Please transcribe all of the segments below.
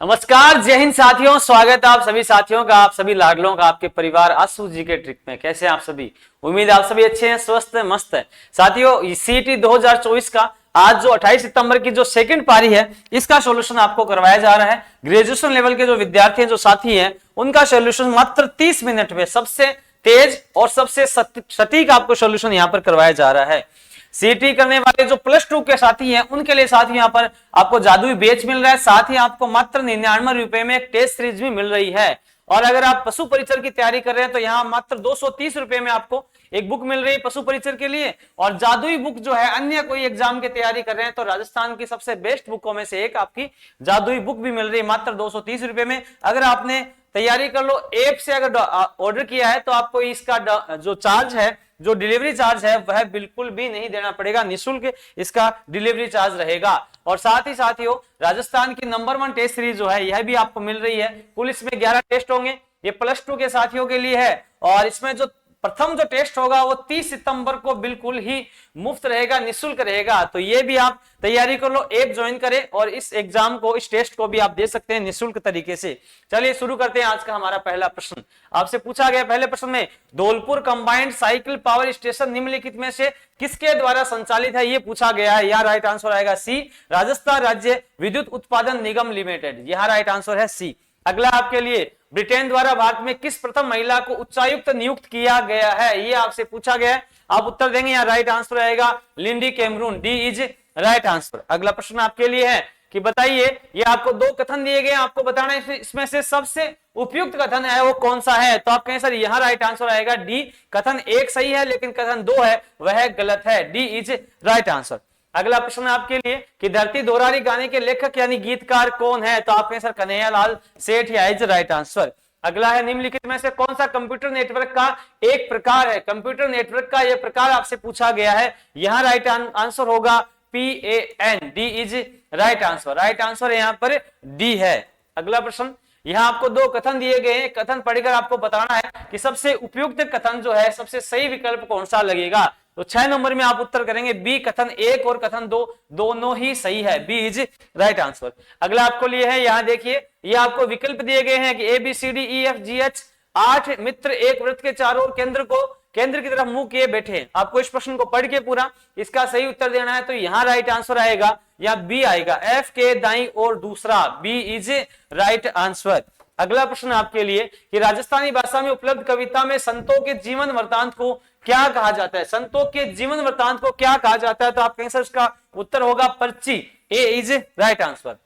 नमस्कार, जय हिंद साथियों। स्वागत है आप सभी साथियों का, आप सभी लाडलों का आपके परिवार आसू जी के ट्रिक में। कैसे हैं आप सभी? उम्मीद आप सभी अच्छे हैं, स्वस्थ हैं, मस्त है। साथियों, सीईटी 2024 का आज जो 28 सितंबर की जो सेकंड पारी है, इसका सॉल्यूशन आपको करवाया जा रहा है। ग्रेजुएशन लेवल के जो विद्यार्थी हैं, जो साथी हैं, उनका सॉल्यूशन मात्र 30 मिनट में सबसे तेज और सबसे सटीक आपको सॉल्यूशन यहाँ पर करवाया जा रहा है। सीटी करने वाले जो +2 के साथी हैं, उनके लिए साथ ही यहाँ पर आपको जादुई बैच मिल रहा है। साथ ही आपको मात्र 99 रुपए में एक टेस्ट सीरीज भी मिल रही है। और अगर आप पशु परिचर की तैयारी कर रहे हैं तो यहाँ मात्र 230 रुपए में आपको एक बुक मिल रही है पशु परिचर के लिए। और जादुई बुक जो है, अन्य कोई एग्जाम की तैयारी कर रहे हैं तो राजस्थान की सबसे बेस्ट बुकों में से एक आपकी जादुई बुक भी मिल रही है मात्र 230 रुपए में। अगर आपने तैयारी कर लो, ऐप से अगर ऑर्डर किया है तो आपको इसका जो चार्ज है, जो डिलीवरी चार्ज है, वह बिल्कुल भी नहीं देना पड़ेगा। निःशुल्क इसका डिलीवरी चार्ज रहेगा। और साथ ही साथियों, राजस्थान की नंबर 1 टेस्ट सीरीज जो है, यह भी आपको मिल रही है। कुल इसमें 11 टेस्ट होंगे। ये +2 के साथियों के लिए है। और इसमें जो प्रथम जो टेस्ट होगा वो 30 सितंबर को बिल्कुल ही मुफ्त रहेगा, निःशुल्क रहेगा। तो ये भी आप तैयारी कर लो, ऐप ज्वाइन करें और इस एग्जाम को, इस टेस्ट को भी आप दे सकते हैं निःशुल्क तरीके से। चलिए शुरू करते हैं आज का हमारा पहला प्रश्न। आपसे पूछा गया पहले प्रश्न में, Dholpur combined cycle power station निम्नलिखित में से किसके द्वारा संचालित है, ये पूछा गया है। यह राइट आंसर आएगा सी, राजस्थान राज्य विद्युत उत्पादन निगम लिमिटेड। यह राइट आंसर है सी। अगला आपके लिए, ब्रिटेन द्वारा भारत में किस प्रथम महिला को उच्चायुक्त नियुक्त किया गया है, ये आपसे पूछा गया है। आप उत्तर देंगे, यहाँ राइट आंसर आएगा Lindy Cameron. D is right answer. अगला प्रश्न आपके लिए है कि बताइए, ये आपको 2 कथन दिए गए, आपको बताना है इसमें से सबसे उपयुक्त कथन है वो कौन सा है। तो आप कहें सर, यहाँ राइट आंसर आएगा डी। कथन 1 सही है, लेकिन कथन 2 है वह गलत है। D is right answer. अगला प्रश्न आपके लिए कि धरती दोहरारी गाने के लेखक यानी गीतकार कौन है। तो आप कहें सर, कन्हैयालाल सेठ। Is right answer. अगला है, निम्नलिखित में से कौन सा कंप्यूटर नेटवर्क का एक प्रकार है। कंप्यूटर नेटवर्क का यह प्रकार आपसे पूछा गया है। यहाँ राइट आंसर होगा PAN। D is right answer. Right answer यहाँ पर डी है। अगला प्रश्न, यहाँ आपको 2 कथन दिए गए हैं। कथन पढ़कर आपको बताना है कि सबसे उपयुक्त कथन जो है, सबसे सही विकल्प कौन सा लगेगा। तो 6 नंबर में आप उत्तर करेंगे बी। कथन 1 और कथन 2 दोनों ही सही है। B is right answer. अगला आपको लिए है, यहाँ देखिए, ये आपको विकल्प दिए गए हैं कि ABCDEFGH 8 मित्र एक वृत्त के चारों ओर केंद्र की तरफ मुंह किए बैठे। आपको इस प्रश्न को पढ़ के पूरा इसका सही उत्तर देना है। तो यहाँ राइट आंसर आएगा, या बी आएगा, F के दाई और दूसरा। B is right answer. अगला प्रश्न आपके लिए कि राजस्थानी भाषा में उपलब्ध कविता में संतों के जीवन वृत्तांत को क्या कहा जाता है। संतों के जीवन वृत्तांत को क्या कहा जाता है। तो आप कहें सर, उसका उत्तर होगा पर्ची। ए इज राइट आंसर।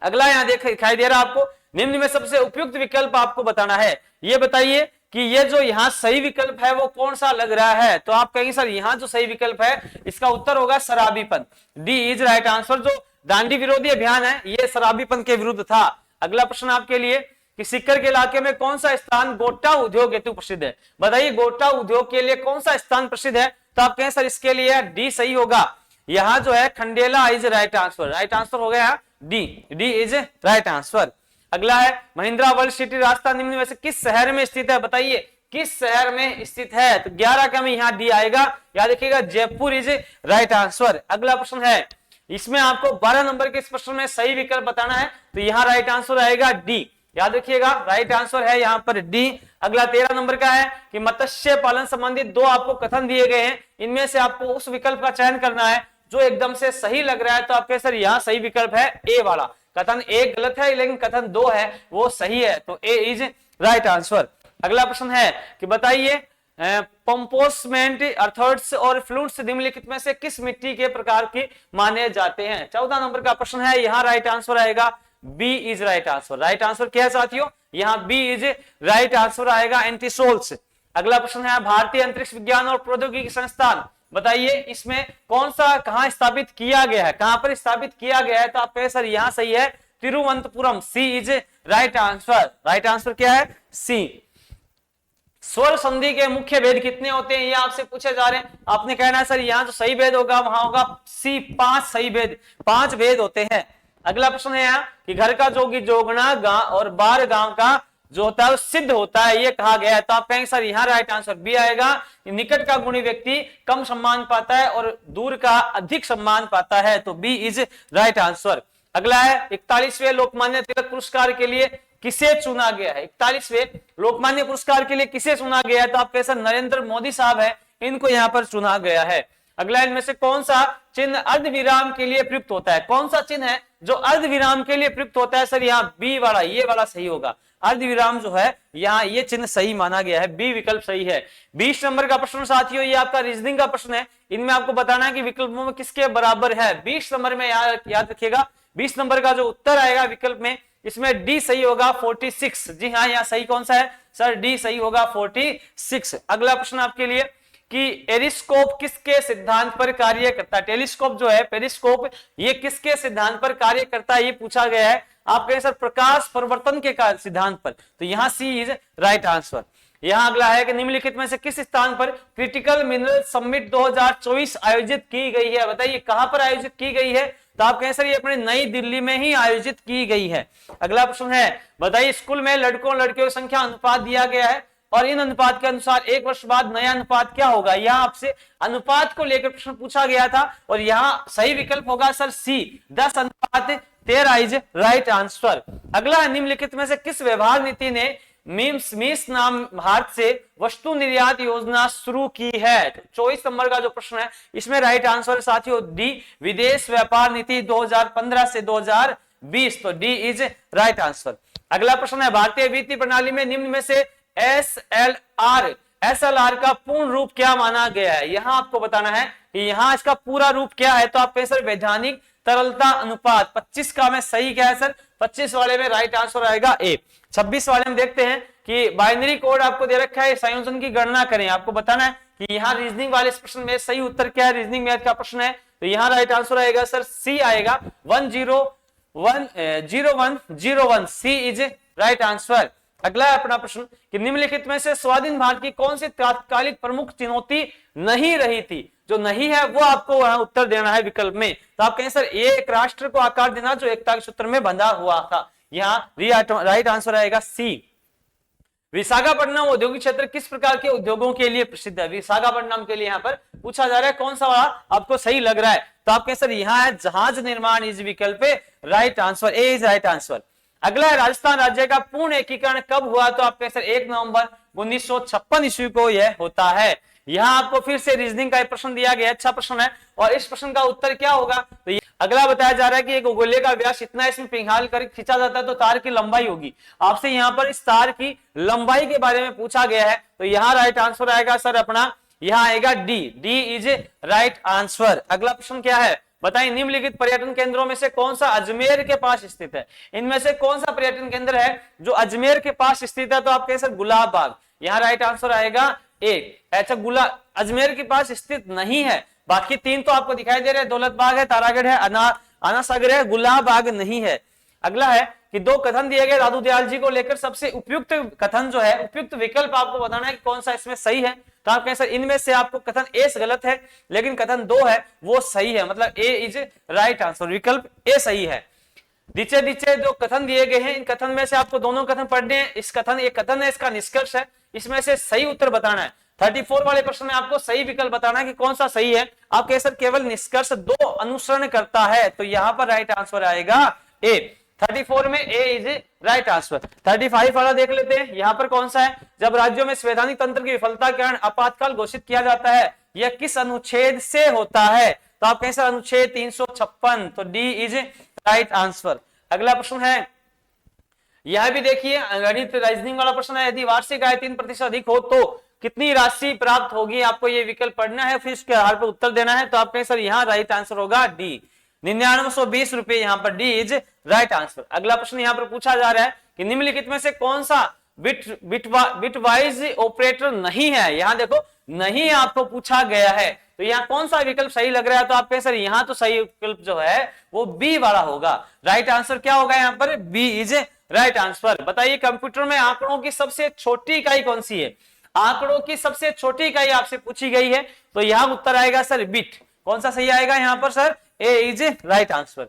अगला यहाँ दिखाई दे रहा है आपको, निम्न में सबसे उपयुक्त विकल्प आपको बताना है। ये बताइए कि ये जो यहाँ सही विकल्प है वो कौन सा लग रहा है। तो आप कहेंगे सर, यहाँ जो सही विकल्प है इसका उत्तर होगा शराबीपन। D is right answer. जो दांडी विरोधी अभियान है, ये शराबीपन के विरुद्ध था। अगला प्रश्न आपके लिए कि सिक्कर के इलाके में कौन सा स्थान गोटा उद्योग हेतु प्रसिद्ध है। बताइए, गोटा उद्योग के लिए कौन सा स्थान प्रसिद्ध है। तो आप कहें सर, इसके लिए डी सही होगा। यहाँ जो है Khandela is right answer. Right answer हो गया D. D is right answer. अगला है, महिंद्रा वर्ल्ड सिटी राजस्थान निम्न में से किस शहर में स्थित है। बताइए, किस शहर में स्थित है। तो 11 का में यहाँ डी आएगा। याद रखिएगा, जयपुर इज राइट आंसर। अगला प्रश्न है, इसमें आपको 12 नंबर के इस प्रश्न में सही विकल्प बताना है। तो यहाँ राइट आंसर आएगा डी। याद रखिएगा, राइट आंसर है यहाँ पर डी। अगला 13 नंबर का है कि मत्स्य पालन संबंधित 2 आपको कथन दिए गए हैं। इनमें से आपको उस विकल्प का चयन करना है जो एकदम से सही लग रहा है। तो आपके सर, यहाँ सही विकल्प है ए वाला। कथन 1 गलत है, लेकिन कथन 2 है वो सही है। तो ए इज राइट आंसर। अगला प्रश्न है कि बताइए, पंपोसमेंट अर्थर्स और फ्लूइड्स निम्नलिखित में से किस मिट्टी के प्रकार की माने जाते हैं। 14 नंबर का प्रश्न है। यहाँ राइट आंसर आएगा B is right answer. Right answer क्या है साथियों, यहाँ बी इज राइट आंसर आएगा, एंटीसोल्स। अगला प्रश्न है, भारतीय अंतरिक्ष विज्ञान और प्रौद्योगिकी संस्थान। बताइए, इसमें कौन सा कहां स्थापित किया गया है, कहां पर स्थापित किया गया है। तो आप कहें सर, यहाँ सही है Thiruvananthapuram. C is right answer. Right answer क्या है, सी। स्वर संधि के मुख्य भेद कितने होते हैं, ये आपसे पूछे जा रहे हैं। आपने कहना है सर, यहाँ जो सही भेद होगा वहां होगा सी। 5 सही भेद, 5 भेद होते हैं। अगला प्रश्न है यहाँ कि घर का जोगी जोगना गांव और बार गांव का जो होता है वो सिद्ध होता है, ये कहा गया है। तो आप कहेंगे सर, यहाँ राइट आंसर बी आएगा। निकट का गुणी व्यक्ति कम सम्मान पाता है और दूर का अधिक सम्मान पाता है। तो बी इज राइट आंसर। अगला है 41वें लोकमान्य तिलक पुरस्कार के लिए किसे चुना गया है? 41वें लोकमान्य पुरस्कार के लिए किसे चुना गया है? तो आपके सर नरेंद्र मोदी साहब है, इनको यहां पर चुना गया है। अगला इनमें से कौन सा चिन्ह अर्धविराम के लिए प्रयुक्त होता है? कौन सा चिन्ह है जो अर्धविराम के लिए प्रयुक्त होता है? सर यहाँ बी वाला, ये वाला सही होगा। अर्धविराम जो है यहाँ ये चिन्ह सही माना गया है, बी विकल्प सही है। 20 नंबर का प्रश्न साथियों, ये आपका रीजनिंग का प्रश्न है। इनमें आपको बताना है कि विकल्पों में किसके बराबर है। 20 नंबर में याद रखिएगा, 20 नंबर का जो उत्तर आएगा विकल्प में, इसमें डी सही होगा 46। जी हाँ, यहाँ सही कौन सा है सर? डी सही होगा 46। अगला प्रश्न आपके लिए कि एरिस्कोप किसके सिद्धांत पर कार्य करता है? टेलीस्कोप जो है, पेरिस्कोप, ये किसके सिद्धांत पर कार्य करता है, ये पूछा गया है। आप कहें सर प्रकाश परिवर्तन के सिद्धांत पर, तो यहां सी इज राइट आंसर। यहां अगला है कि निम्नलिखित में से किस स्थान पर क्रिटिकल मिनरल समिट 2024 आयोजित की गई है? बताइए कहां पर आयोजित की गई है? तो आप कहें सर ये अपने नई दिल्ली में ही आयोजित की गई है। अगला प्रश्न है, बताइए स्कूल में लड़कों लड़कियों की संख्या अनुपात दिया गया है और इन अनुपात के अनुसार 1 वर्ष बाद नया अनुपात क्या होगा? यहां आपसे अनुपात को लेकर प्रश्न पूछा गया था और यहां सही विकल्प होगा sir C, 10:13 is right answer. अगला निम्नलिखित में से किस व्यवहार नीति ने मीस नाम भारत से वस्तु निर्यात योजना शुरू की है? 24 नंबर का जो प्रश्न है इसमें राइट आंसर साथियों डी, विदेश व्यापार नीति 2015 से 2020, तो डी इज राइट आंसर। अगला प्रश्न है, भारतीय वित्तीय प्रणाली में निम्न में से एसएलआर का पूर्ण रूप क्या माना गया है? यहां आपको बताना है कि यहां इसका पूरा रूप क्या है। तो आप कहें सर वैधानिक तरलता अनुपात। 25 का में सही क्या है सर? 25 वाले में राइट आंसर आएगा ए। 26 वाले में देखते हैं कि बाइनरी कोड आपको दे रखा है, संयोजन की गणना करें। आपको बताना है कि यहाँ रीजनिंग वाले प्रश्न में सही उत्तर क्या है, रीजनिंग मैथ का प्रश्न है, तो यहाँ राइट आंसर आएगा सर सी आएगा 10101 सी इज राइट आंसर। अगला है अपना प्रश्न कि निम्नलिखित में से स्वाधीन भारत की कौन सी तात्कालिक प्रमुख चुनौती नहीं रही थी? जो नहीं है वो आपको वहां उत्तर देना है विकल्प में। तो आप कहें सर एक राष्ट्र को आकार देना जो एकता के सूत्र में बंधा हुआ था। यहाँ राइट आंसर आएगा सी। विशाखापट्टनम औद्योगिक क्षेत्र किस प्रकार के उद्योगों के लिए प्रसिद्ध है? विशाखापट्टनम के लिए यहाँ पर पूछा जा रहा है, कौन सा वाला आपको सही लग रहा है? तो आप कहें सर यहाँ है जहाज निर्माण इस विकल्प पे right answer, A is right answer. अगला है राजस्थान राज्य का पूर्ण एकीकरण कब हुआ? तो आप कहें सर 1 नवंबर 1956 ईस्वी को यह होता है। यहाँ आपको फिर से रीजनिंग का एक प्रश्न दिया गया, अच्छा प्रश्न है, और इस प्रश्न का उत्तर क्या होगा? तो अगला बताया जा रहा है कि एक गोले का व्यास इतना इसमें पिघाल कर खींचा जाता है तो तार की लंबाई होगी। आपसे यहाँ पर इस तार की लंबाई के बारे में पूछा गया है, तो यहाँ राइट आंसर आएगा सर अपना, यहाँ आएगा D, D is right answer. अगला प्रश्न क्या है? बताइए निम्नलिखित पर्यटन केंद्रों में से कौन सा अजमेर के पास स्थित है? इनमें से कौन सा पर्यटन केंद्र है जो अजमेर के पास स्थित है? तो आप कहें सर गुलाब बाग, यहाँ राइट आंसर आएगा ए। अच्छा, अजमेर के पास स्थित नहीं है, बाकी 3 तो आपको दिखाई दे रहे हैं, दौलत बाग है, तारागढ़ है, आना सागर है, गुलाब बाग नहीं है। अगला है कि 2 कथन दिए गए दादू दयाल जी को लेकर सबसे उपयुक्त कथन जो है, उपयुक्त विकल्प आपको बताना है कि कौन सा इसमें सही है। तो आप कहें सर इनमें से आपको कथन ए गलत है, लेकिन कथन 2 है वो सही है, मतलब ए इज राइट आंसर, विकल्प ए सही है। नीचे नीचे जो कथन दिए गए हैं, इन कथन में से आपको दोनों कथन पढ़ने हैं। इस कथन, एक कथन है, इसका निष्कर्ष है, इसमें से सही उत्तर बताना है। 34 वाले प्रश्न में आपको सही विकल्प बताना है कि कौन सा सही है। आप कहें सर केवल निष्कर्ष 2 अनुसरण करता है, तो यहां पर राइट आंसर आएगा ए। 34 में ए इज राइट आंसर। 35 वाला देख लेते हैं, यहां पर कौन सा है? जब राज्यों में संवैधानिक तंत्र की विफलता के कारण आपातकाल घोषित किया जाता है, यह किस अनुच्छेद से होता है? तो आप कहें सर अनुच्छेद 356, तो डी इज राइट आंसर। अगला प्रश्न है, यह भी देखिए गणित रीजनिंग वाला प्रश्न है, यदि वार्षिक आय 3% अधिक हो तो कितनी राशि प्राप्त होगी? आपको ये विकल्प पढ़ना है, फिर इसके आधार पर उत्तर देना है। तो आप कहें सर यहाँ राइट आंसर होगा डी, 9920 रुपए, यहाँ पर डी इज राइट आंसर। अगला प्रश्न यहाँ पर पूछा जा रहा है कि निम्नलिखित में से कौन सा बिटवाइज ऑपरेटर नहीं है? यहाँ देखो नहीं आपको पूछा गया है, तो यहाँ कौन सा विकल्प सही लग रहा है? तो आप कहें सर यहाँ तो सही विकल्प जो है वो बी वाला होगा। राइट आंसर क्या होगा यहाँ पर? B is right answer. बताइए कंप्यूटर में आंकड़ों की सबसे छोटी इकाई कौन सी है? आंकड़ों की सबसे छोटी इकाई आपसे पूछी गई है, तो यहाँ उत्तर आएगा सर बिट। कौन सा सही आएगा यहाँ पर sir? A is right answer.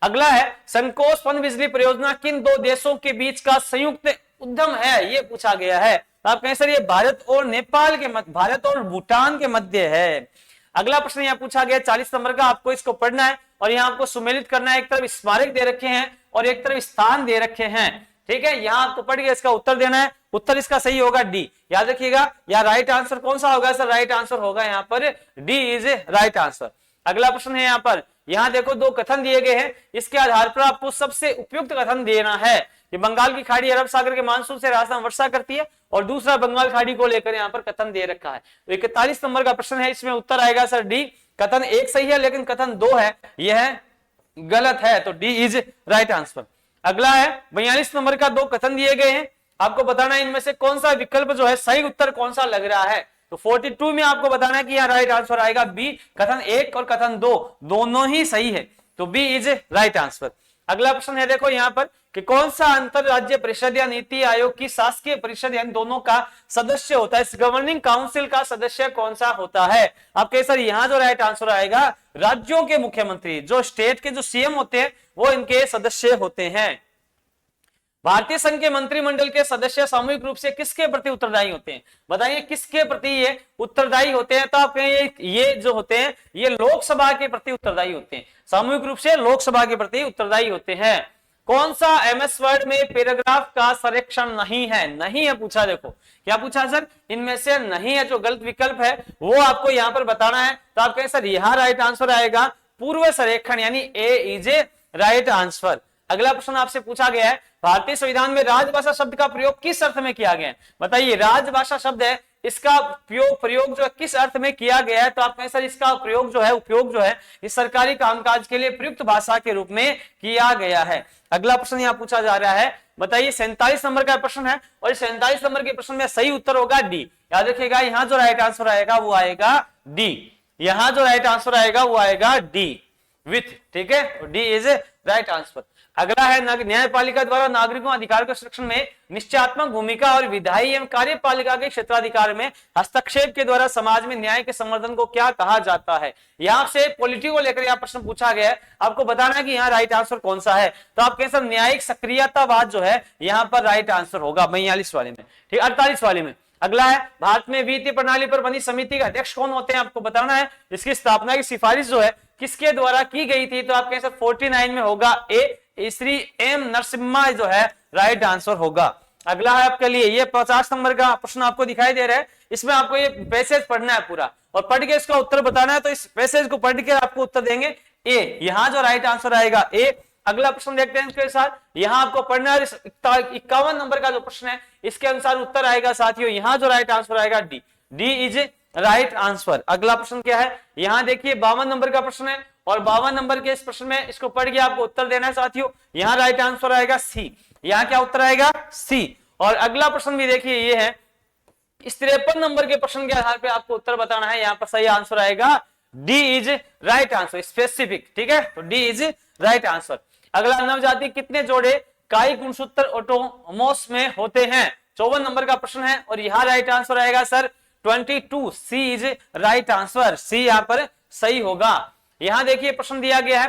अगला है संकोच पनबिजली परियोजना किन 2 देशों के बीच का संयुक्त उद्यम है? ये पूछा गया है। तो आप कहें सर ये भारत और नेपाल के मध्य, भारत और भूटान के मध्य है। अगला प्रश्न यहाँ पूछा गया 40 नंबर का, आपको इसको पढ़ना है और यहाँ आपको सुमेलित करना है। एक तरफ स्मारक दे रखे हैं और एक तरफ स्थान दे रखे हैं, ठीक है। यहाँ आपको पढ़ के इसका उत्तर देना है। उत्तर इसका सही होगा डी, याद रखिएगा। यहाँ राइट आंसर कौन सा होगा सर? राइट आंसर होगा यहाँ पर डी इज राइट आंसर। अगला प्रश्न है यहाँ पर, यहाँ देखो दो कथन दिए गए हैं, इसके आधार पर आपको सबसे उपयुक्त कथन देना है कि बंगाल की खाड़ी अरब सागर के मानसून से राजस्थान वर्षा करती है, और दूसरा बंगाल खाड़ी को लेकर यहाँ पर कथन दे रखा है। तो 41 नंबर का प्रश्न है, इसमें उत्तर आएगा सर डी। कथन एक सही है लेकिन कथन दो है यह गलत है, तो डी इज राइट आंसर। अगला है 42 नंबर का, दो कथन दिए गए हैं, आपको बताना है इनमें से कौन सा विकल्प जो है सही उत्तर कौन सा लग रहा है। तो 42 में आपको बताना है कि यहाँ राइट आंसर आएगा बी, कथन एक और कथन दो दोनों ही सही है, तो बी इज राइट आंसर। अगला प्रश्न है देखो यहाँ पर कि कौन सा अंतरराज्य परिषद या नीति आयोग की शासकीय परिषद यानी दोनों का सदस्य होता है, इस गवर्निंग काउंसिल का सदस्य कौन सा होता है। आपके सर यहाँ जो राइट आंसर आएगा, राज्यों के मुख्यमंत्री, जो स्टेट के जो सीएम होते हैं वो इनके सदस्य होते हैं। भारतीय संघ के मंत्रिमंडल के सदस्य सामूहिक रूप से किसके प्रति उत्तरदायी होते हैं? बताइए किसके प्रति ये उत्तरदायी होते हैं? तो आप ये जो होते हैं ये लोकसभा के प्रति उत्तरदायी होते हैं, सामूहिक रूप से लोकसभा के प्रति उत्तरदायी होते हैं। कौन सा एमएस वर्ड में पैराग्राफ का संरक्षण नहीं है? नहीं है पूछा, देखो क्या पूछा सर, इनमें से नहीं है जो गलत विकल्प है वो आपको यहाँ पर बताना है। तो आप कहें सर यहाँ राइट आंसर आएगा पूर्व संरेखण यानी ए इज ए राइट आंसर। अगला प्रश्न आपसे पूछा गया है, भारतीय संविधान में राजभाषा शब्द का प्रयोग किस अर्थ में किया गया है? बताइए राजभाषा शब्द है, इसका प्रयोग जो है किस अर्थ में किया गया है? तो आप कहें सर इसका प्रयोग जो है, उपयोग जो है इस सरकारी कामकाज के लिए प्रयुक्त भाषा के रूप में किया गया है। अगला प्रश्न यहाँ पूछा जा रहा है, बताइए 47 नंबर का प्रश्न है और इस 47 नंबर के प्रश्न में सही उत्तर होगा डी। याद रखिएगा यहाँ जो राइट आंसर आएगा वो आएगा डी, यहाँ जो राइट आंसर आएगा वो आएगा डी विथ, ठीक है, डी इज राइट आंसर। अगला है न्यायपालिका द्वारा नागरिकों अधिकार के संरक्षण में निश्चयात्मक भूमिका और विधायी एवं कार्यपालिका के क्षेत्राधिकार में हस्तक्षेप के द्वारा समाज में न्याय के संवर्धन को क्या कहा जाता है? यहाँ से पॉलिटी को लेकर यह प्रश्न पूछा गया है, आपको बताना है कि यहाँ राइट आंसर कौन सा है। तो आप कहें सर न्यायिक सक्रियतावाद जो है यहाँ पर राइट आंसर होगा 42 वाले में, ठीक, 48 वाले में। अगला है भारत में वित्तीय प्रणाली पर बनी समिति का अध्यक्ष कौन होते हैं? आपको बताना है इसकी स्थापना की सिफारिश जो है किसके द्वारा की गई थी? तो आप कहें सर 49 में होगा ए, श्री एम नरसिम्हा जो है राइट आंसर होगा। अगला है आपके लिए ये 50 नंबर का प्रश्न आपको दिखाई दे रहा है, इसमें आपको ये पैसेज पढ़ना है पूरा और पढ़ के इसका उत्तर बताना है। तो इस पैसेज को पढ़ के आपको उत्तर देंगे ए, यहाँ जो राइट आंसर आएगा ए। अगला प्रश्न देखते हैं इसके साथ, यहाँ आपको पढ़ना है 51 नंबर का जो प्रश्न है इसके अनुसार उत्तर आएगा साथियों, यहाँ जो राइट आंसर आएगा D, D is right answer. अगला प्रश्न क्या है, यहाँ देखिए 52 नंबर का प्रश्न है और 52 नंबर के इस प्रश्न में इसको पढ़ के आपको उत्तर देना है साथियों, यहाँ राइट आंसर आएगा सी, यहाँ क्या उत्तर आएगा सी। और अगला प्रश्न भी देखिए ये है, इस 53 नंबर के प्रश्न के आधार पे आपको उत्तर बताना है, यहाँ पर सही आंसर आएगा D is right answer, specific, ठीक है, तो डी इज राइट आंसर। अगला नवजाति कितने जोड़े काई गुणसूत्र ऑटोमोस में होते हैं? 54 नंबर का प्रश्न है और यहाँ राइट आंसर आएगा sir 22, C is right answer, C यहाँ पर सही होगा। यहाँ देखिए प्रश्न दिया गया है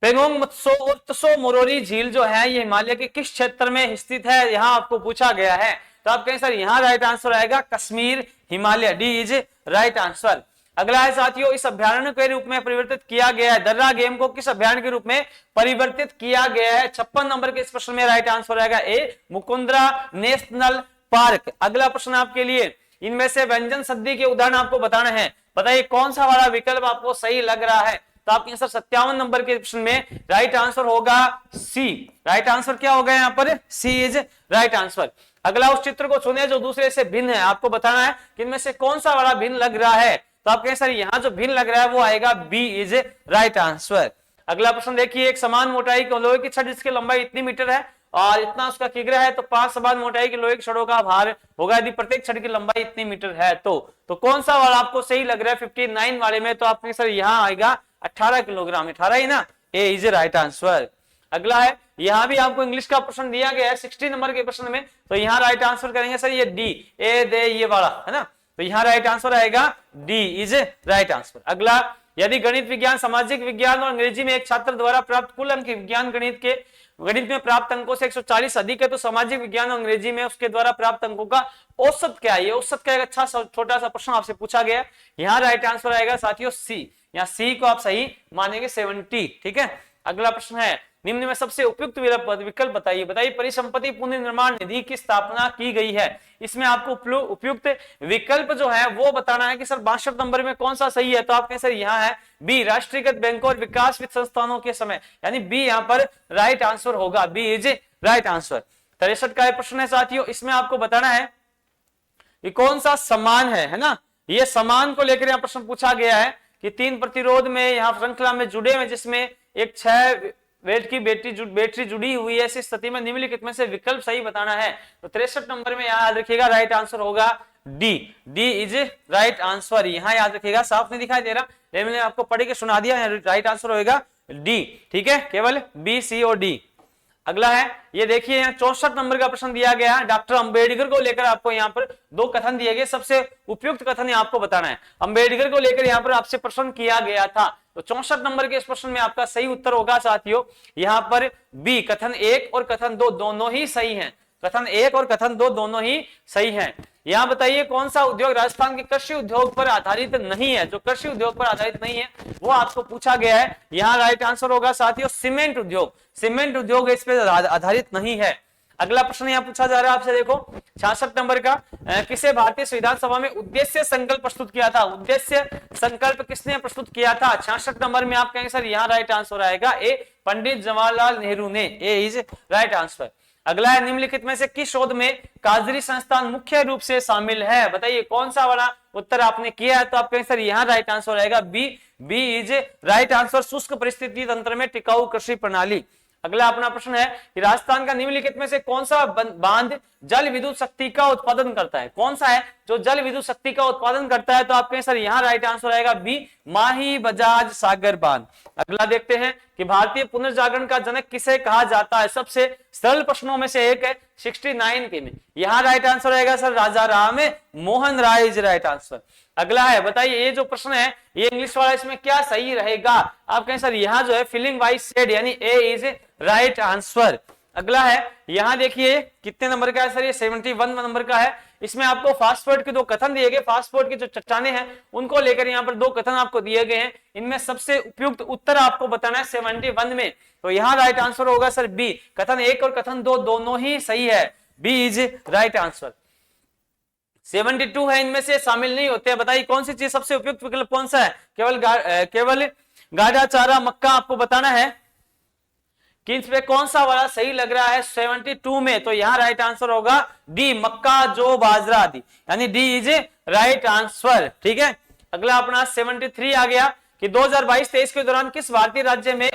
पेंगोंग मत्सो और त्सो मोरोरी झील जो है ये हिमालय के किस क्षेत्र में स्थित है? यहाँ आपको पूछा गया है। तो आप कहें सर यहाँ राइट आंसर आएगा Kashmir, Himalaya, D is right answer. अगला है साथियों, इस अभ्यारण्य के रूप में परिवर्तित किया गया है, दर्रा गेम को किस अभ्यारण्य के रूप में परिवर्तित किया गया है? 56 नंबर के इस प्रश्न में राइट आंसर आएगा ए, मुकुंदरा नेशनल पार्क। अगला प्रश्न आपके लिए, इनमें से व्यंजन सदी के उदाहरण आपको बताना है, बताइए कौन सा वाला विकल्प आपको सही लग रहा है? तो आपके आंसर 57 नंबर के प्रश्न में राइट आंसर होगा सी, राइट आंसर क्या होगा यहाँ पर? सी इज राइट आंसर। अगला उस चित्र को चुने जो दूसरे से भिन्न है, आपको बताना है कि इनमें से कौन सा वाला भिन्न लग रहा है। तो आप कहें सर यहाँ जो भिन्न लग रहा है वो आएगा बी इज राइट आंसर। अगला प्रश्न देखिए, एक समान मोटाई की लोहे की छड़ जिसकी लंबाई इतनी मीटर है और इतना उसका किग्रा है, तो 5 समान मोटाई की लोहे की छड़ों का भार होगा यदि प्रत्येक छड़ की लंबाई इतनी मीटर है। तो कौन सा वाला आपको सही लग रहा है 59 वाले में? तो आपके सर यहाँ आएगा 18 किलोग्राम, 18 ही ना, ए इज राइट आंसर। अगला है, यहाँ भी आपको इंग्लिश का प्रश्न दिया गया है 60 नंबर के प्रश्न में, तो यहाँ राइट आंसर करेंगे सर ये डी, ए दे ये वाला है ना, तो यहाँ राइट आंसर आएगा डी इज राइट आंसर। अगला यदि गणित विज्ञान, सामाजिक विज्ञान और अंग्रेजी में एक छात्र द्वारा प्राप्त कुल अंक विज्ञान गणित में प्राप्त अंकों से 140 अधिक है, तो सामाजिक विज्ञान और अंग्रेजी में उसके द्वारा प्राप्त अंकों का औसत क्या है? ये औसत का एक अच्छा छोटा सा प्रश्न आपसे पूछा गया। यहाँ राइट आंसर आएगा साथियों सी। यहाँ सी को आप सही मानेंगे 70। ठीक है, अगला प्रश्न है, निम्न में सबसे उपयुक्त विकल्प बताइए। बताइए परिसंपत्ति पुनर्निर्माण निधि की स्थापना की गई है। इसमें आपको उपयुक्त विकल्प जो है वो बताना है कि सर 62 नंबर में कौन सा सही है। तो आप कहें सर यहाँ है बी, राष्ट्रीयकृत बैंकों और विकास वित्त संस्थानों के समय, यानी बी यहाँ पर राइट आंसर होगा। B is right answer. 63 का प्रश्न है साथियों, इसमें आपको बताना है कि कौन सा समान है ना। ये समान को लेकर यहाँ प्रश्न पूछा गया है कि 3 प्रतिरोध में यहाँ श्रृंखला में जुड़े हुए, जिसमें एक 6 वेट की बैटरी जुड़ी हुई है, ऐसी स्थिति में निम्नलिखित में से विकल्प सही बताना है। तो 63 नंबर में याद रखिएगा राइट आंसर होगा D. D is right answer. यहाँ याद रखिएगा, साफ नहीं दिखाई दे रहा लेकिन मैंने आपको पढ़ के सुना दिया, राइट आंसर होगा डी। ठीक है, केवल बी, सी और डी। अगला है, ये देखिए यहाँ 64 नंबर का प्रश्न दिया गया है। डॉक्टर अंबेडकर को लेकर आपको यहाँ पर 2 कथन दिए गए, सबसे उपयुक्त कथन आपको बताना है। अंबेडकर को लेकर यहाँ पर आपसे प्रश्न किया गया था, तो 64 नंबर के इस प्रश्न में आपका सही उत्तर होगा साथियों यहाँ पर बी, कथन 1 और कथन 2 दोनों ही सही हैं। कथन 1 और कथन 2 दोनों ही सही हैं। यहाँ बताइए कौन सा उद्योग राजस्थान के कृषि उद्योग पर आधारित नहीं है। जो कृषि उद्योग पर आधारित नहीं है वो आपको पूछा गया है। यहाँ राइट आंसर होगा साथियों सीमेंट उद्योग। सीमेंट उद्योग इस पर आधारित नहीं है। अगला प्रश्न यहाँ पूछा जा रहा है आपसे, देखो 66 नंबर का, किसे भारतीय संविधान सभा में उद्देश्य संकल्प प्रस्तुत किया था। उद्देश्य संकल्प किसने प्रस्तुत किया था? 66 नंबर में आप कहेंगे सर यहाँ राइट आंसर आएगा ए, पंडित जवाहरलाल नेहरू ने। ए इज राइट आंसर। अगला है, निम्नलिखित में से किस शोध में काजरी संस्थान मुख्य रूप से शामिल है। बताइए कौन सा वाला उत्तर आपने किया है। तो आप कहेंगे सर यहाँ राइट आंसर आएगा B. B is right answer, शुष्क परिस्थिति तंत्र में टिकाऊ कृषि प्रणाली। अगला अपना प्रश्न है कि राजस्थान का निम्नलिखित में से कौन सा बांध जल विद्युत शक्ति का उत्पादन करता है। कौन सा है जो जल विद्युत शक्ति का उत्पादन करता है। तो आप कहें सर यहाँ राइट आंसर आएगा बी, माही बजाज सागर बांध। अगला देखते हैं कि भारतीय पुनर्जागरण का जनक किसे कहा जाता है। सबसे सरल प्रश्नों में से एक है 69 के में। यहाँ राइट आंसर आएगा sir Raja Ram Mohan Roy is right answer. अगला है, बताइए ये जो प्रश्न है ये इंग्लिश वाला, इसमें क्या सही रहेगा। आप कहें सर यहाँ जो है फीलिंग वाइज सेड, यानी ए इज राइट आंसर। अगला है, यहाँ देखिए कितने नंबर का है सर, ये 71 नंबर का है। इसमें आपको फास्टफूड के 2 कथन दिए गए। फास्टफूड की जो चट्टाने हैं उनको लेकर यहाँ पर 2 कथन आपको दिए गए हैं। इनमें सबसे उपयुक्त उत्तर आपको बताना है 71 में। तो यहाँ राइट आंसर होगा सर बी, कथन 1 और कथन 2 दोनों ही सही है। B is right answer. 72 है, इनमें से शामिल नहीं होते। बताइए कौन सी चीज सबसे उपयुक्त विकल्प कौन सा है। केवल गाढ़ा चारा मक्का आपको बताना है कि इसमें कौन सा वाला सही लग रहा है 72 में। तो यहाँ राइट आंसर होगा डी, मक्का जो बाजरा आदि, यानी डी इज राइट आंसर। ठीक है, अगला अपना 73 आ गया कि 2022-23 के दौरान किस भारतीय राज्य में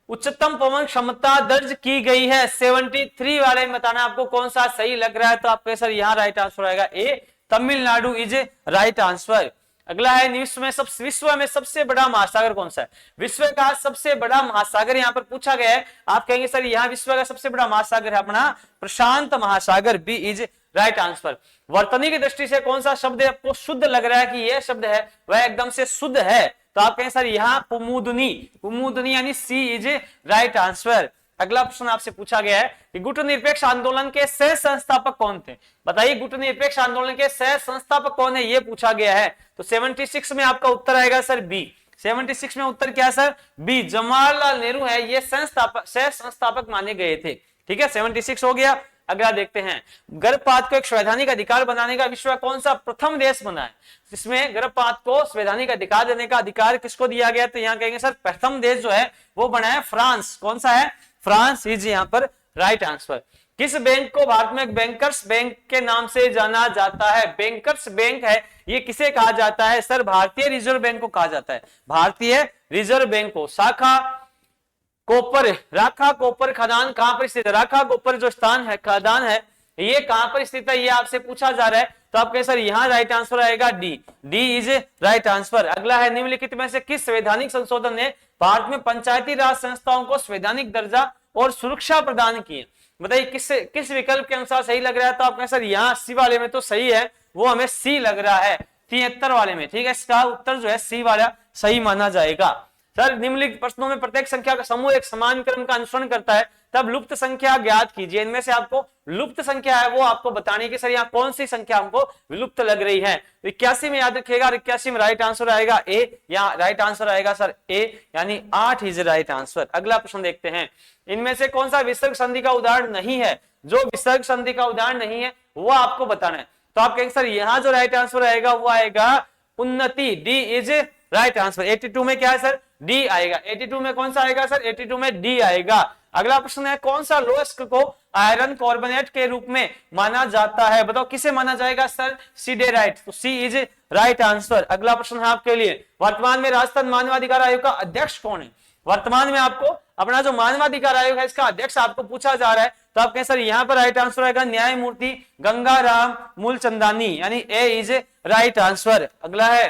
उच्चतम पवन क्षमता दर्ज की गई है। 73 वाले में बताना आपको कौन सा सही लग रहा है। तो आपके सर यहाँ राइट आंसर आएगा ए, तमिलनाडु इज राइट आंसर। अगला है, विश्व में सबसे बड़ा महासागर कौन सा है। विश्व का सबसे बड़ा महासागर यहाँ पर पूछा गया है। आप कहेंगे सर यहाँ विश्व का सबसे बड़ा महासागर है अपना प्रशांत महासागर। B is right answer. वर्तनी की दृष्टि से कौन सा शब्द आपको शुद्ध लग रहा है कि यह शब्द है वह एकदम से शुद्ध है। तो आप कहें सर यहाँ कुमुदनी यानी सी इज राइट आंसर। अगला प्रश्न आपसे पूछा गया है कि गुट निरपेक्ष आंदोलन के सह संस्थापक कौन थे। बताइए गुट निरपेक्ष आंदोलन के सह संस्थापक कौन है, ये पूछा गया है। तो 76 में आपका उत्तर आएगा सर बी। 76 में उत्तर क्या है सर बी, जवाहरलाल नेहरू है, ये सह संस्थापक माने गए थे। ठीक है, 76 हो गया। अगला देखते हैं, गर्भपात को एक संवैधानिक अधिकार बनाने का विश्व का कौन सा प्रथम देश बना है। जिसमें गर्भपात को संवैधानिक अधिकार देने का अधिकार किसको दिया गया। तो यहाँ कहेंगे सर प्रथम देश जो है वो बना है फ्रांस। कौन सा है, फ्रांस इज यहाँ पर राइट आंसर। किस बैंक को भारत में बैंकर्स बैंक के नाम से जाना जाता है। बैंकर्स बैंक है, ये किसे कहा जाता है सर, भारतीय रिजर्व बैंक को कहा जाता है। भारतीय रिजर्व बैंक को। राखा कोपर खदान कहां पर स्थित है। राखा कोपर जो स्थान है, खदान है, ये कहां पर स्थित है, ये आपसे पूछा जा रहा है। तो आप कहें सर यहाँ राइट आंसर आएगा D. D is right answer. अगला है, निम्नलिखित में से किस संवैधानिक संशोधन ने भारत में पंचायती राज संस्थाओं को संवैधानिक दर्जा और सुरक्षा प्रदान की है। बताइए किस विकल्प के अनुसार सही लग रहा है। तो आप कहें सर यहाँ सी वाले में तो सही है, वो हमें सी लग रहा है। 73 वाले में, ठीक है। इसका उत्तर जो है सी वाला सही माना जाएगा। सर निम्नलिखित प्रश्नों में प्रत्येक संख्या का समूह एक समान क्रम का अनुसरण करता है, तब लुप्त संख्या ज्ञात कीजिए। इनमें से आपको लुप्त संख्या है वो आपको बताने की सर यहाँ कौन सी संख्या हमको विलुप्त लग रही है। तो 81 में याद रखिएगा, 81 में राइट आंसर आएगा ए, या राइट आंसर आएगा सर ए, यानी 8 इज राइट आंसर। अगला प्रश्न देखते हैं, इनमें से कौन सा विसर्ग संधि का उदाहरण नहीं है। जो विसर्ग संधि का उदाहरण नहीं है वो आपको बताना है। तो आप कहेंगे सर यहाँ जो राइट आंसर आएगा वो आएगा उन्नति, डी इज राइट आंसर। 82 में क्या है सर, डी आएगा। 82 में कौन सा आएगा सर, 82 में डी आएगा। अगला प्रश्न है, कौन सा लोह को आयरन कार्बोनेट के रूप में माना जाता है, बताओ किसे माना जाएगा सर, सिडेराइट। तो सी इज राइट आंसर। अगला प्रश्न है आपके लिए, वर्तमान में राजस्थान मानवाधिकार आयोग का अध्यक्ष कौन है। वर्तमान में आपको अपना जो मानवाधिकार आयोग है इसका अध्यक्ष आपको पूछा जा रहा है, तो आप कहें सर यहाँ पर राइट आंसर आएगा न्यायमूर्ति गंगाराम मूलचंदानी, यानी ए इज राइट आंसर। अगला है,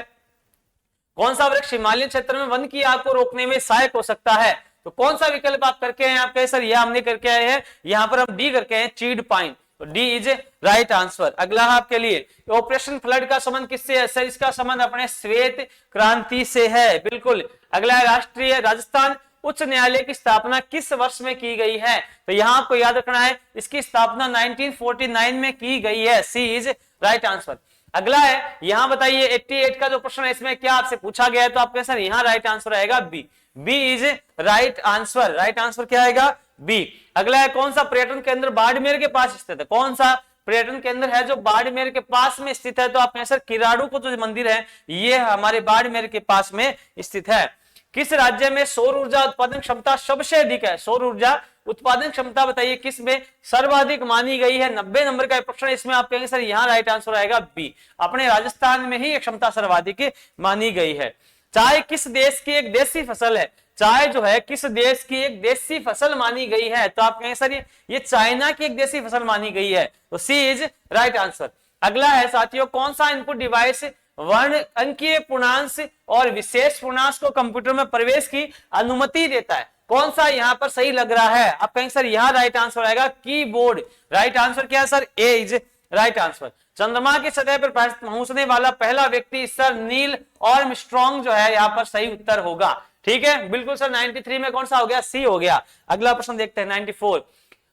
कौन सा वृक्ष हिमालय क्षेत्र में वन की आग को रोकने में सहायक हो सकता है। तो कौन सा विकल्प आप करके हैं, आप कहे सर ये हमने करके आए हैं, यहाँ पर हम डी करके हैं चीड़ पाइन, तो डी इज राइट आंसर। अगला है आपके लिए, ऑपरेशन फ्लड का संबंध किससे है सर, इसका संबंध अपने श्वेत क्रांति से है, बिल्कुल। अगला है, राष्ट्रीय राजस्थान उच्च न्यायालय की स्थापना किस वर्ष में की गई है। तो यहाँ आपको याद रखना है इसकी स्थापना 1949 में की गई है, सी इज राइट आंसर। अगला है, यहां बताइए 88 का जो प्रश्न है इसमें क्या आपसे पूछा गया है, तो आप कहें सर यहाँ राइट आंसर आएगा B, B is right answer. Right answer क्या आएगा, बी। अगला है, कौन सा पर्यटन केंद्र बाड़मेर के पास स्थित है। कौन सा पर्यटन केंद्र है जो बाड़मेर के पास में स्थित है, तो आप कहें सर किराड़ू को जो मंदिर है ये हमारे बाड़मेर के पास में स्थित है। किस राज्य में सौर ऊर्जा उत्पादन क्षमता सबसे अधिक है। सौर ऊर्जा उत्पादन क्षमता बताइए किस में सर्वाधिक मानी गई है, 90 नंबर का प्रश्न। इसमें आप कहेंगे सर यहाँ राइट आंसर आएगा बी, अपने राजस्थान में ही क्षमता सर्वाधिक मानी गई है। चाय किस देश की एक देसी फसल है। चाय जो है किस देश की एक देसी फसल मानी गई है, तो आप कहेंगे सर ये चाइना की एक देसी फसल मानी गई है, तो सी इज राइट आंसर। अगला है साथियों, कौन सा इनपुट डिवाइस वर्ण अंकीय पूर्णांक और विशेष पूर्णांक को कंप्यूटर में प्रवेश की अनुमति देता है। कौन सा यहाँ पर सही लग रहा है, आप कहेंगे सर यहाँ राइट आंसर आएगा कीबोर्ड। राइट आंसर क्या है sir, A is right answer. चंद्रमा की सतह पर पहुंचने वाला पहला व्यक्ति सर नील आर्मस्ट्रांग जो है यहाँ पर सही उत्तर होगा, ठीक है बिल्कुल सर। 93 में कौन सा हो गया, सी हो गया। अगला प्रश्न देखते हैं 94,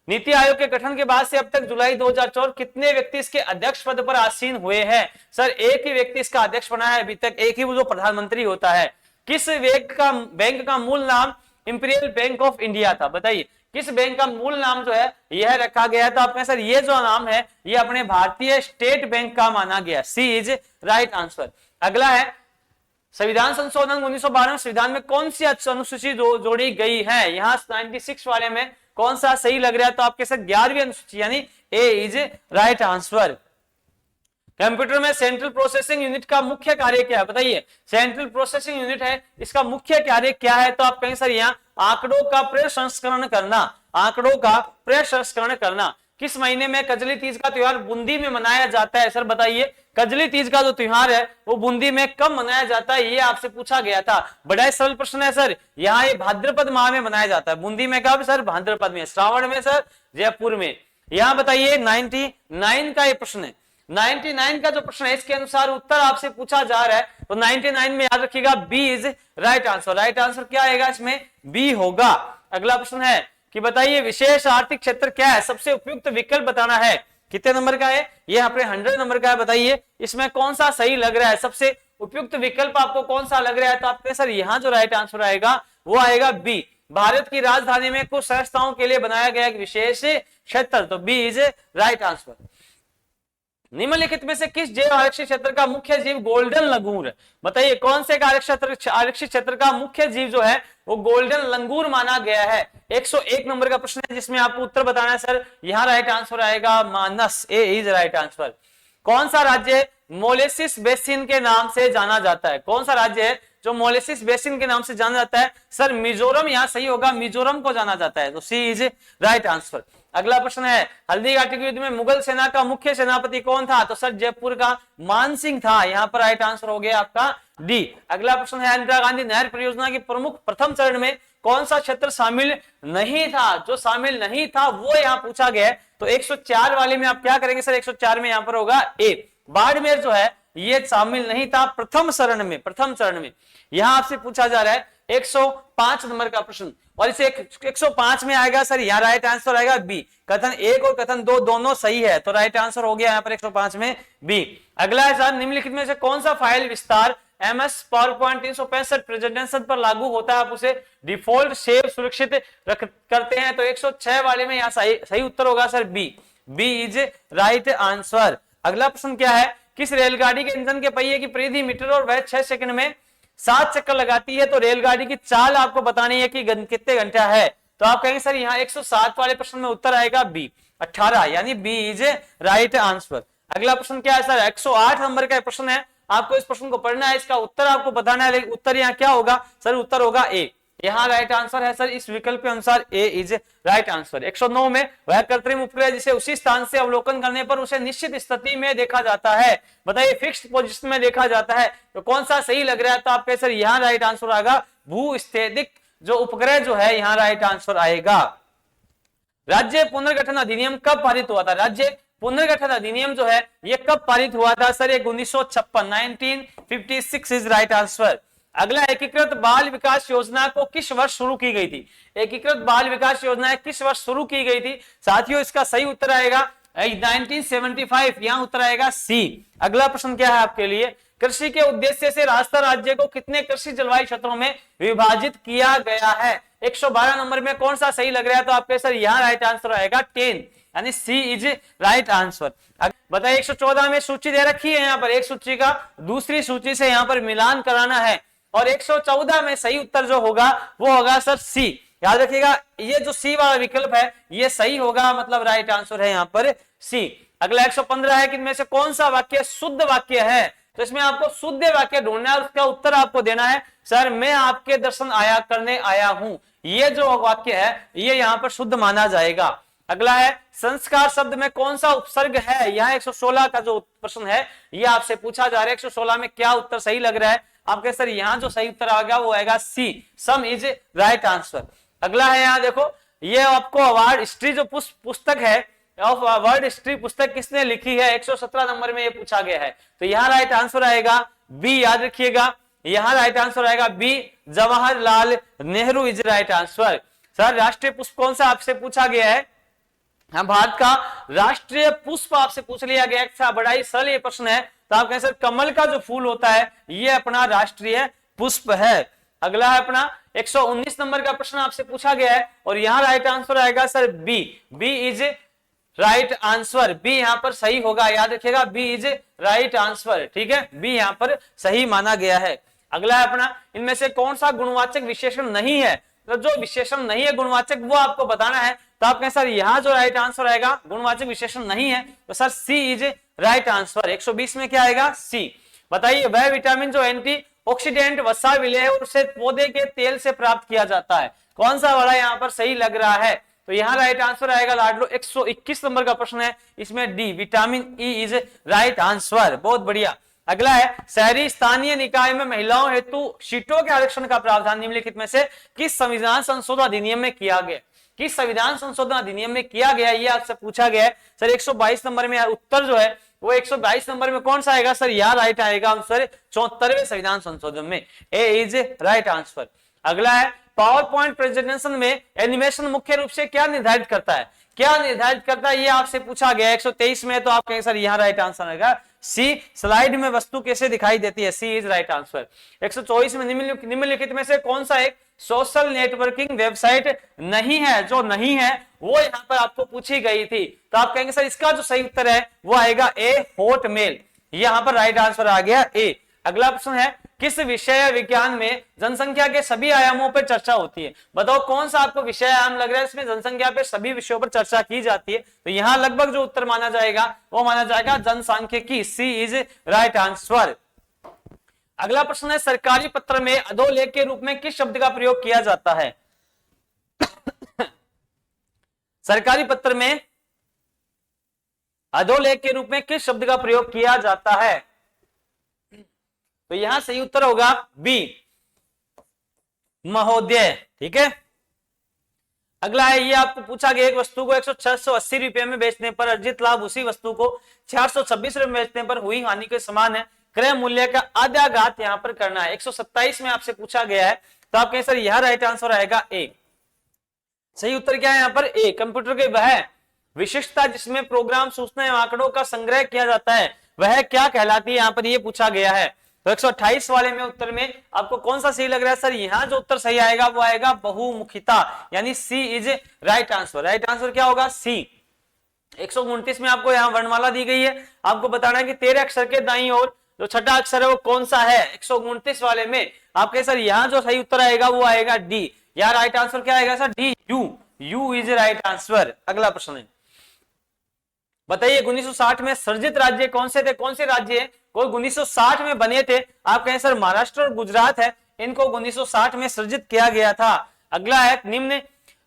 नीति आयोग के गठन के बाद से अब तक जुलाई 2004 कितने व्यक्ति इसके अध्यक्ष पद पर आसीन हुए हैं। सर एक ही व्यक्ति इसका अध्यक्ष बना है अभी तक, एक ही वो जो प्रधानमंत्री होता है। किस बैंक का मूल नाम इंपीरियल बैंक ऑफ इंडिया था, बताइए किस बैंक का मूल नाम जो है यह रखा गया है, तो आप कहें सर ये जो नाम है ये अपने भारतीय स्टेट बैंक का माना गया, सी इज राइट आंसर। अगला है, संविधान संशोधन 1912 संविधान में कौन सी अनुसूची जोड़ी गई है। यहाँ 96 वाले में कौन सा सही लग रहा है, तो आपके साथ 11वीं अनुसूची यानी ए इज राइट आंसर। कंप्यूटर में सेंट्रल प्रोसेसिंग यूनिट का मुख्य कार्य क्या है, बताइए सेंट्रल प्रोसेसिंग यूनिट है इसका मुख्य कार्य क्या है, तो आप कहेंगे सर यहाँ आंकड़ों का प्रसंस्करण करना, आंकड़ों का प्रसंस्करण करना। किस महीने में कजली तीज का त्योहार बूंदी में मनाया जाता है, सर बताइए कजली तीज का जो त्योहार है वो बूंदी में कब मनाया जाता है, ये आपसे पूछा गया था। बड़ा ही सरल प्रश्न है सर, यहाँ ये भाद्रपद माह में मनाया जाता है, बूंदी में कब सर, भाद्रपद में, श्रावण में सर, जयपुर में। यहाँ बताइए 99 का ये प्रश्न है, 99 का जो प्रश्न है इसके अनुसार उत्तर आपसे पूछा जा रहा है, तो 99 में याद रखिएगा B is right answer. Right answer क्या आएगा इसमें, बी होगा। अगला प्रश्न है कि बताइए विशेष आर्थिक क्षेत्र क्या है, सबसे उपयुक्त विकल्प बताना है। कितने नंबर का है, ये अपने 100 नंबर का है, बताइए इसमें कौन सा सही लग रहा है, सबसे उपयुक्त विकल्प आपको कौन सा लग रहा है, तो आपके सर यहाँ जो राइट आंसर आएगा वो आएगा बी, भारत की राजधानी में कुछ संस्थाओं के लिए बनाया गया एक विशेष क्षेत्र, तो बी इज राइट आंसर। निम्नलिखित में से किस जैव आरक्षित क्षेत्र का मुख्य जीव गोल्डन लंगूर है, बताइए कौन से आरक्षित क्षेत्र का मुख्य जीव जो है वो गोल्डन लंगूर माना गया है। 101 नंबर का प्रश्न है जिसमें आपको उत्तर बताना है सर, यहाँ राइट आंसर आएगा मानस, ए इज राइट आंसर। कौन सा राज्य मोलेसिस बेसिन के नाम से जाना जाता है, कौन सा राज्य है जो मोलेसिस बेसिन के नाम से जाना जाता है, सर मिजोरम, यहाँ सही होगा मिजोरम को जाना जाता है, तो सी इज राइट आंसर। अगला प्रश्न है हल्दी घाटी के युद्ध में मुगल सेना का मुख्य सेनापति कौन था, तो सर जयपुर का मानसिंह था, यहाँ पर राइट आंसर हो गया आपका डी। अगला प्रश्न है इंदिरा गांधी नहर परियोजना की प्रमुख प्रथम चरण में कौन सा क्षेत्र शामिल नहीं था, जो शामिल नहीं था वो यहाँ पूछा गया है, तो 104 वाले में आप क्या करेंगे सर, 104 में यहाँ पर होगा ए, बाड़मेर जो है ये शामिल नहीं था प्रथम चरण में। यहां आपसे पूछा जा रहा है 105 नंबर का प्रश्न, और इसे 105 में आएगा सर, यहाँ राइट आंसर आएगा बी। कथन 1 और कथन 2 दोनों सही है, तो राइट आंसर हो गया यहाँ पर 105 में बी। अगला है सर, निम्नलिखित में से कौन सा फाइल विस्तार एमएस पावरपॉइंट 365 प्रेजेंटेशन पर लागू होता है, आप उसे डिफॉल्ट सेव सुरक्षित करते हैं? तो 106 वाले में यहाँ सही उत्तर होगा sir B is right answer. अगला प्रश्न क्या है, किस रेलगाड़ी के इंजन के पहिए की परिधि मीटर और वह 6 सेकंड में 7 चक्कर लगाती है? तो रेलगाड़ी की चाल आपको बतानी है कि कितने घंटा है, तो आप कहेंगे सर यहाँ 107 वाले प्रश्न में उत्तर आएगा बी 18, यानी बी इज राइट आंसर। अगला प्रश्न क्या है सर, 108 नंबर का प्रश्न है, आपको इस प्रश्न को पढ़ना है, इसका उत्तर आपको बताना है, लेकिन उत्तर यहाँ क्या होगा सर, उत्तर होगा ए। यहाँ राइट आंसर है सर, इस विकल्प के अनुसार ए इज राइट आंसर। 109 में वह कृत्रिम उपग्रह जिसे उसी स्थान से अवलोकन करने पर उसे निश्चित स्थिति में देखा जाता है, बताइए फिक्स्ड पोजीशन में देखा जाता है, तो कौन सा सही लग रहा है? तो आपके सर यहाँ राइट आंसर आएगा भूस्थितिक जो उपग्रह जो है, यहाँ राइट आंसर आएगा। राज्य पुनर्गठन अधिनियम कब पारित हुआ था? राज्य पुनर्गठन अधिनियम जो है ये कब पारित हुआ था सर? 1956 is right answer. अगला, एकीकृत बाल विकास योजना को किस वर्ष शुरू की गई थी? एकीकृत बाल विकास योजना किस वर्ष शुरू की गई थी साथियों? इसका सही उत्तर आएगा 1975, यहां उत्तर आएगा सी। अगला प्रश्न क्या है आपके लिए, कृषि के उद्देश्य से राजस्थान राज्य को कितने कृषि जलवायु क्षेत्रों में विभाजित किया गया है? 112 नंबर में कौन सा सही लग रहा है? तो आपके सर यहाँ राइट आंसर आएगा 10, यानी सी इज राइट आंसर। बताइए 114 में सूची दे रखी है, यहाँ पर एक सूची का दूसरी सूची से यहाँ पर मिलान कराना है, और 114 में सही उत्तर जो होगा वो होगा सर सी। याद रखिएगा ये जो सी वाला विकल्प है ये सही होगा, मतलब राइट आंसर है यहाँ पर सी। अगला 115 है कि इनमें से कौन सा वाक्य शुद्ध वाक्य है? तो इसमें आपको शुद्ध वाक्य ढूंढना है और उसका उत्तर आपको देना है सर, मैं आपके दर्शन करने आया हूं। ये जो वाक्य है ये यहाँ पर शुद्ध माना जाएगा। अगला है, संस्कार शब्द में कौन सा उपसर्ग है? यहाँ 116 का जो प्रश्न है ये आपसे पूछा जा रहा है, 116 में क्या उत्तर सही लग रहा है आपके सर? यहाँ जो सही उत्तर आएगा वो आएगा सी, सम इज राइट आंसर। अगला है, यहाँ देखो ये आपको अवार्ड हिस्ट्री जो पुस्तक है, वर्ड हिस्ट्री पुस्तक किसने लिखी है? 117 नंबर में ये पूछा गया है, तो यहाँ राइट आंसर आएगा बी। याद रखिएगा यहाँ राइट आंसर आएगा B, Jawaharlal Nehru is right answer. Sir राष्ट्रीय पुष्प कौन सा आपसे पूछा गया है? हाँ, भारत का राष्ट्रीय पुष्प आपसे पूछ लिया गया। अच्छा, बड़ा ही सरल ये प्रश्न है, तो आप कहें सर कमल का जो फूल होता है ये अपना राष्ट्रीय पुष्प है। अगला है अपना 119 नंबर का प्रश्न आपसे पूछा गया है, और यहाँ राइट आंसर आएगा sir B is right answer. B यहाँ पर सही होगा, याद रखिएगा बी इज राइट आंसर, ठीक है, बी यहाँ पर सही माना गया है। अगला है अपना, इनमें से कौन सा गुणवाचक विशेषण नहीं है? तो जो विशेषण नहीं है गुणवाचक वो आपको बताना है, तो आप कहें सर यहाँ जो राइट आंसर आएगा गुणवाचक विशेषण नहीं है, तो sir C is right answer. 120 में क्या आएगा? सी। बताइए वह विटामिन जो एंटी ऑक्सीडेंट वसा विलेय है उसे पौधे के तेल से प्राप्त किया जाता है, कौन सा वाला यहाँ पर सही लग रहा है? तो यहाँ राइट आंसर आएगा लाडलो 121 नंबर का प्रश्न है, इसमें D vitamin E is right answer. बहुत बढ़िया। अगला है, शहरी स्थानीय निकाय में महिलाओं हेतु सीटों के आरक्षण का प्रावधान निम्नलिखित में से किस संविधान संशोधन अधिनियम में किया गया? किस संविधान संशोधन अधिनियम में किया गया ये आपसे पूछा गया है सर। 122 नंबर में उत्तर जो है वो 122 नंबर में कौन सा आएगा सर? यहाँ राइट आएगा आंसर 74वें संविधान संशोधन में, ए इज राइट आंसर। अगला है, पावर पॉइंट प्रेजेंटेशन में एनिमेशन मुख्य रूप से क्या निर्धारित करता है? क्या निर्धारित करता है ये आपसे पूछा गया 123 में, तो आप कहेंगे सर यहाँ राइट आंसर आएगा सी, स्लाइड में वस्तु कैसे दिखाई देती है, सी इज राइट आंसर। 124 में निम्नलिखित में से कौन सा एक सोशल नेटवर्किंग वेबसाइट नहीं है? जो नहीं है वो यहाँ पर आपको पूछी गई थी, तो आप कहेंगे सर इसका जो सही उत्तर है वो आएगा ए, हॉटमेल। यहाँ पर राइट आंसर आ गया ए। अगला प्रश्न है, किस विषय विज्ञान में जनसंख्या के सभी आयामों पर चर्चा होती है? बताओ कौन सा आपको विषय आयाम लग रहा है इसमें जनसंख्या पे सभी विषयों पर चर्चा की जाती है? तो यहाँ लगभग जो उत्तर माना जाएगा वो माना जाएगा जनसांख्यिकी, सी इज राइट आंसर। अगला प्रश्न है, सरकारी पत्र में अधोलेख के रूप में किस शब्द का प्रयोग किया जाता है? सरकारी पत्र में अधोलेख के रूप में किस शब्द का प्रयोग किया जाता है? तो यहां सही उत्तर होगा बी, महोदय, ठीक है। अगला है, ये आपको पूछा गया, एक वस्तु को 680 रुपए में बेचने पर अर्जित लाभ उसी वस्तु को 426 रुपए में बेचने पर हुई हानि के समान है, क्रय मूल्य का आधा घात यहां पर करना है। 127 में आपसे पूछा गया है, तो आप कहें सर यह राइट आंसर आएगा ए। सही उत्तर क्या है यहाँ पर ए। कंप्यूटर के वह विशिष्टता जिसमें प्रोग्राम सूचना एवं आंकड़ों का संग्रह किया जाता है वह क्या कहलाती है, यहां पर ये पूछा गया है। तो 128 वाले में उत्तर में आपको कौन सा सही लग रहा है सर, यहां जो उत्तर सही आएगा वो आएगा बहुमुखिता, यानी C is right answer. Right answer क्या होगा, सी। 129 में आपको यहाँ वर्णमाला दी गई है, आपको बताना है कि 13 अक्षर के दाईं ओर जो छठा अक्षर है वो कौन सा है। 129 वाले में आपके सर यहाँ जो सही उत्तर आएगा वो आएगा डी। यार राइट आंसर क्या आएगा sir, D, you. You is right answer. अगला प्रश्न है, बताइए 1960 में सर्जित राज्य कौन से थे, कौन से राज्य है कोई 1960 में बने थे। आप कहें सर महाराष्ट्र और गुजरात है, इनको 1960 में सर्जित किया गया था। अगला है निम्न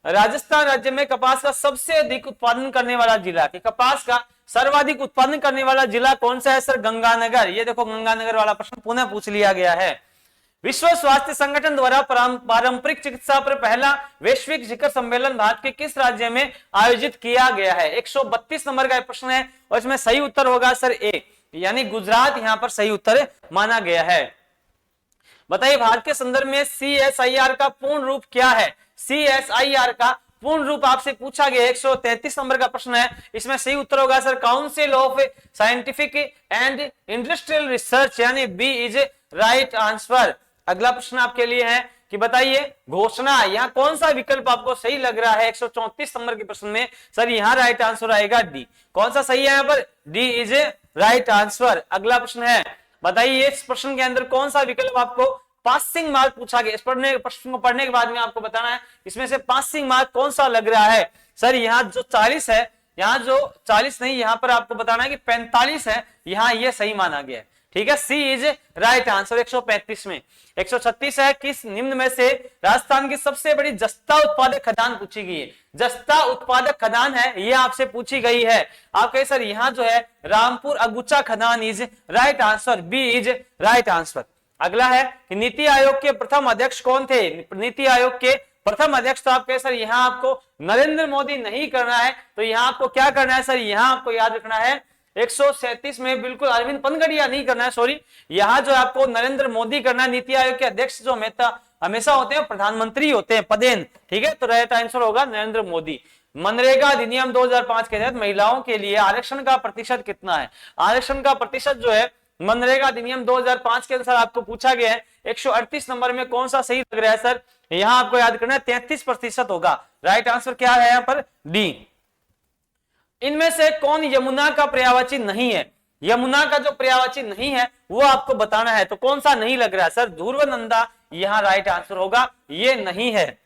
राजस्थान राज्य में कपास का सबसे अधिक उत्पादन करने वाला जिला, कि कपास का सर्वाधिक उत्पादन करने वाला जिला कौन सा है सर, गंगानगर। ये देखो गंगानगर वाला प्रश्न पुनः पूछ लिया गया है। विश्व स्वास्थ्य संगठन द्वारा पारंपरिक चिकित्सा पर पहला वैश्विक शिखर सम्मेलन भारत के किस राज्य में आयोजित किया गया है। 132 नंबर का प्रश्न है और इसमें सही उत्तर होगा सर ए, यानी गुजरात यहां पर सही उत्तर माना गया है। बताइए भारत के संदर्भ में CSIR का पूर्ण रूप क्या है। CSIR का पूर्ण रूप आपसे पूछा गया, 133 नंबर का प्रश्न है। इसमें सही उत्तर होगा sir council of scientific and industrial research, यानी बी इज राइट आंसर। अगला प्रश्न आपके लिए है कि बताइए घोषणा, यहाँ कौन सा विकल्प आपको सही लग रहा है। 134 नंबर के प्रश्न में सर यहाँ राइट आंसर आएगा डी। कौन सा सही है यहाँ पर, डी इज राइट आंसर। अगला प्रश्न है, बताइए इस प्रश्न के अंदर कौन सा विकल्प आपको पासिंग मार्क पूछा गया। इस प्रश्न को पढ़ने के बाद में आपको बताना है इसमें से पासिंग मार्क कौन सा लग रहा है। सर यहाँ जो 40 है, यहाँ जो 40 नहीं, यहाँ पर आपको बताना है कि 45 है, यहाँ ये सही माना गया है। ठीक है, सी इज राइट आंसर। 135 में 136 है, किस निम्न में से राजस्थान की सबसे बड़ी जस्ता उत्पादक खदान पूछी गई है। जस्ता उत्पादक खदान है, ये आपसे पूछी गई है। आप कहे सर यहाँ जो है रामपुर अगुचा खदान is right answer, B is right answer. अगला है कि नीति आयोग के प्रथम अध्यक्ष कौन थे। नीति आयोग के प्रथम अध्यक्ष, तो आप कहे सर यहाँ आपको नरेंद्र मोदी नहीं करना है, तो यहाँ आपको क्या करना है सर, यहाँ आपको याद रखना है 137 में बिल्कुल अरविंद पनगड़िया नहीं करना है, सॉरी, यहाँ जो आपको नरेंद्र मोदी करना है। नीति आयोग के अध्यक्ष जो हमेशा होते हैं प्रधानमंत्री होते हैं, पदेन। ठीक है, तो राइट आंसर होगा नरेंद्र मोदी। मनरेगा अधिनियम 2005 के तहत महिलाओं के लिए आरक्षण का प्रतिशत कितना है। आरक्षण का प्रतिशत जो है मनरेगा अधिनियम 2005 के अनुसार आपको पूछा गया है। 138 नंबर में कौन सा सही लग रहा है सर, यहाँ आपको याद करना है 33% होगा। राइट आंसर क्या है यहाँ पर, डी। इनमें से कौन यमुना का पर्यायवाची नहीं है। यमुना का जो पर्यायवाची नहीं है वो आपको बताना है, तो कौन सा नहीं लग रहा है सर, ध्रुवनंदा यहाँ राइट आंसर होगा, ये नहीं है।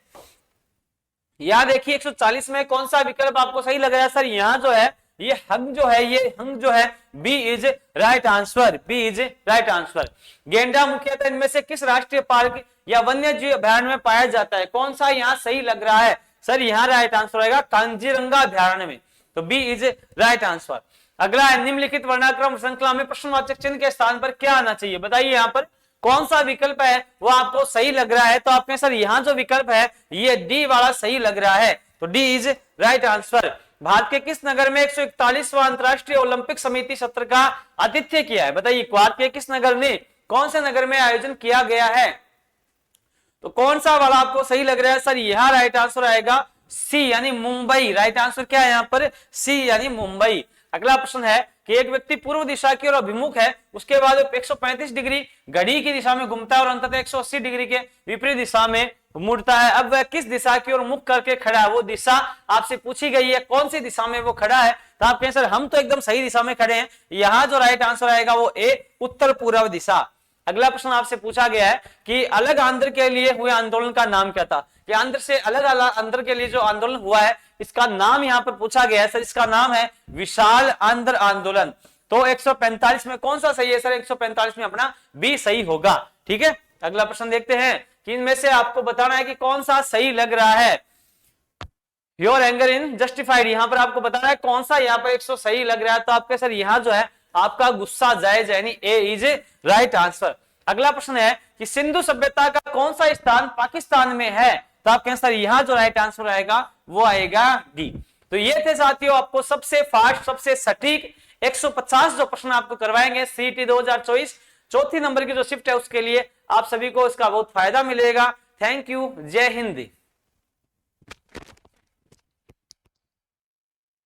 यहां देखिए 140 में कौन सा विकल्प आपको सही लग रहा है सर, यहाँ जो है ये हंग जो है, ये हंग जो है, B is right answer, B is right answer. गेंडा मुख्यतः इनमें से किस राष्ट्रीय पार्क या वन्य जीव अभयारण्य में पाया जाता है। कौन सा यहाँ सही लग रहा है सर, यहाँ राइट आंसर आएगा कांजीरंगा अभयारण्य में, तो बी इज राइट आंसर। अगला है निम्नलिखित वर्णाक्रम श्रृंखला में प्रश्नवाचक चिन्ह के स्थान पर क्या आना चाहिए। बताइए यहाँ पर कौन सा विकल्प है वो आपको सही लग रहा है, तो आपके सर यहाँ जो विकल्प है ये डी वाला सही लग रहा है, तो D is right answer. Bharat के किस नगर में 141वां अंतरराष्ट्रीय ओलंपिक समिति सत्र का आतिथ्य किया है। बताइए भारत के किस नगर ने, कौन से नगर में आयोजन किया गया है, तो कौन सा वाला आपको सही लग रहा है सर, यहाँ राइट आंसर आएगा सी यानी मुंबई। राइट आंसर क्या है यहाँ पर, सी यानी मुंबई। अगला प्रश्न है कि एक व्यक्ति पूर्व दिशा की ओर अभिमुख है, उसके बाद 135 डिग्री घड़ी की दिशा में घूमता है और अंततः 180 डिग्री के विपरीत दिशा में मुड़ता है। अब वह किस दिशा की ओर मुख करके खड़ा है, वो दिशा आपसे पूछी गई है, कौन सी दिशा में वो खड़ा है। तो आप कहें सर हम तो एकदम सही दिशा में खड़े हैं, यहाँ जो राइट आंसर आएगा वो ए उत्तर पूर्व दिशा। अगला प्रश्न आपसे पूछा गया है कि अलग आंध्र के लिए हुए आंदोलन का नाम क्या था। कि आंध्र से अलग आंध्र के लिए जो आंदोलन हुआ है इसका नाम यहाँ पर पूछा गया है सर, इसका नाम है विशाल आंध्र आंदोलन। तो 145 में कौन सा सही है सर, 145 में अपना बी सही होगा। ठीक है, अगला प्रश्न देखते हैं कि इनमें से आपको बताना है कि कौन सा सही लग रहा है। योर एंगर इन जस्टिफाइड, यहाँ पर आपको बताना है कौन सा यहाँ पर 100 सही लग रहा है, तो आपके सर यहाँ जो है आपका गुस्सा जायज है, यानी ए इज राइट आंसर। अगला प्रश्न है कि सिंधु सभ्यता का कौन सा स्थान पाकिस्तान में है, तो आप कहें सर यहाँ जो राइट आंसर आएगा वो आएगा डी। तो ये थे साथियों आपको सबसे फास्ट सबसे सटीक 150 जो प्रश्न आपको करवाएंगे सीईटी 2024 चौथी नंबर की जो शिफ्ट है उसके लिए आप सभी को इसका बहुत फायदा मिलेगा। थैंक यू, जय हिंद।